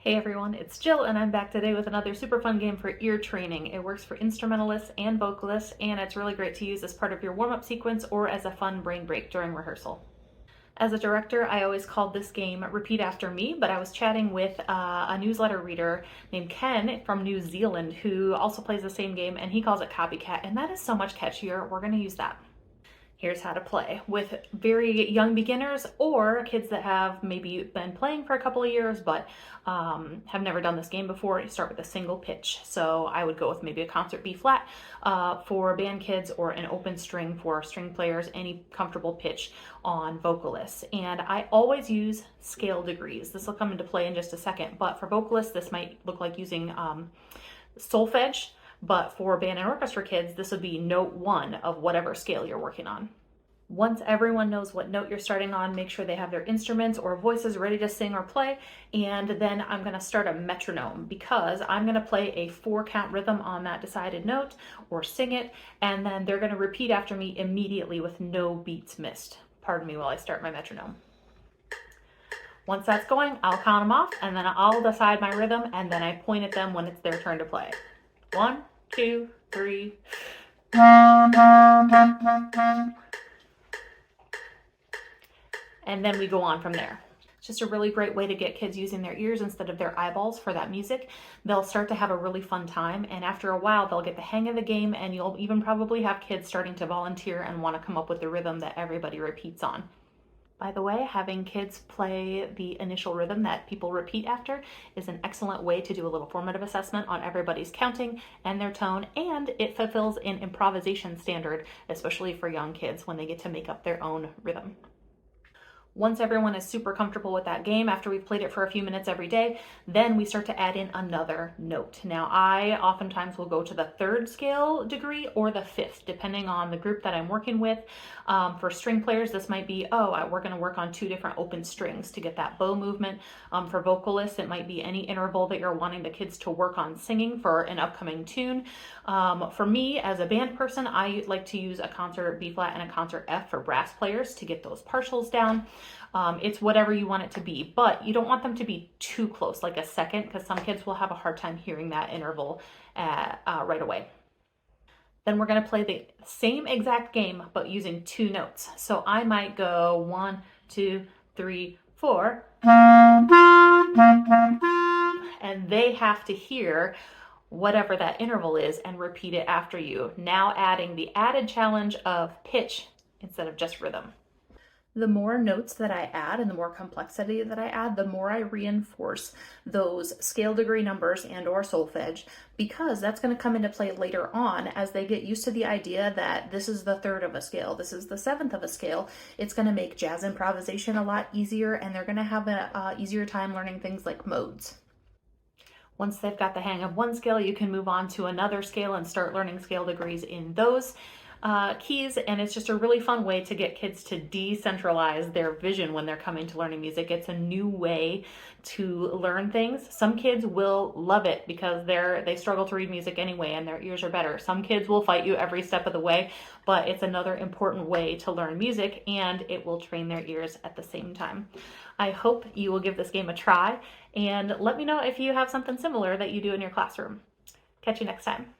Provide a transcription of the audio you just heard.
Hey everyone, it's Jill and I'm back today with another super fun game for ear training. It works for instrumentalists and vocalists and it's really great to use as part of your warm-up sequence or as a fun brain break during rehearsal. As a director, I always called this game Repeat After Me, but I was chatting with a newsletter reader named Ken from New Zealand who also plays the same game and he calls it Copycat, and that is so much catchier. We're going to use that. Here's how to play with very young beginners or kids that have maybe been playing for a couple of years but have never done this game before. You start with a single pitch. So I would go with maybe a concert B flat for band kids or an open string for string players, any comfortable pitch on vocalists. And I always use scale degrees. This will come into play in just a second, but for vocalists, this might look like using solfege. But for band and orchestra kids, this would be note 1 of whatever scale you're working on. Once everyone knows what note you're starting on, make sure they have their instruments or voices ready to sing or play. And then I'm going to start a metronome because I'm going to play a 4-count rhythm on that decided note or sing it. And then they're going to repeat after me immediately with no beats missed. Pardon me while I start my metronome. Once that's going, I'll count them off and then I'll decide my rhythm and then I point at them when it's their turn to play. 1, 2, 3. And then we go on from there. It's just a really great way to get kids using their ears instead of their eyeballs for that music. They'll start to have a really fun time, and after a while they'll get the hang of the game, and you'll even probably have kids starting to volunteer and want to come up with the rhythm that everybody repeats on. By the way, having kids play the initial rhythm that people repeat after is an excellent way to do a little formative assessment on everybody's counting and their tone, and it fulfills an improvisation standard, especially for young kids when they get to make up their own rhythm. Once everyone is super comfortable with that game, after we've played it for a few minutes every day, then we start to add in another note. Now, I oftentimes will go to the 3rd scale degree or the 5th, depending on the group that I'm working with. For string players, this might be, we're going to work on 2 different open strings to get that bow movement. For vocalists, it might be any interval that you're wanting the kids to work on singing for an upcoming tune. For me, as a band person, I like to use a concert B flat and a concert F for brass players to get those partials down. It's whatever you want it to be, but you don't want them to be too close, like a second, because some kids will have a hard time hearing that interval right away. Then we're going to play the same exact game, but using 2 notes. So I might go 1, 2, 3, 4, and they have to hear whatever that interval is and repeat it after you. Now adding the added challenge of pitch instead of just rhythm. The more notes that I add and the more complexity that I add, the more I reinforce those scale degree numbers and or solfege, because that's going to come into play later on as they get used to the idea that this is the 3rd of a scale, this is the 7th of a scale. It's going to make jazz improvisation a lot easier, and they're going to have an easier time learning things like modes. Once they've got the hang of one scale, you can move on to another scale and start learning scale degrees in those keys, and it's just a really fun way to get kids to decentralize their vision when they're coming to learning music. It's a new way to learn things. Some kids will love it because they struggle to read music anyway and their ears are better. Some kids will fight you every step of the way, but it's another important way to learn music and it will train their ears at the same time. I hope you will give this game a try and let me know if you have something similar that you do in your classroom. Catch you next time.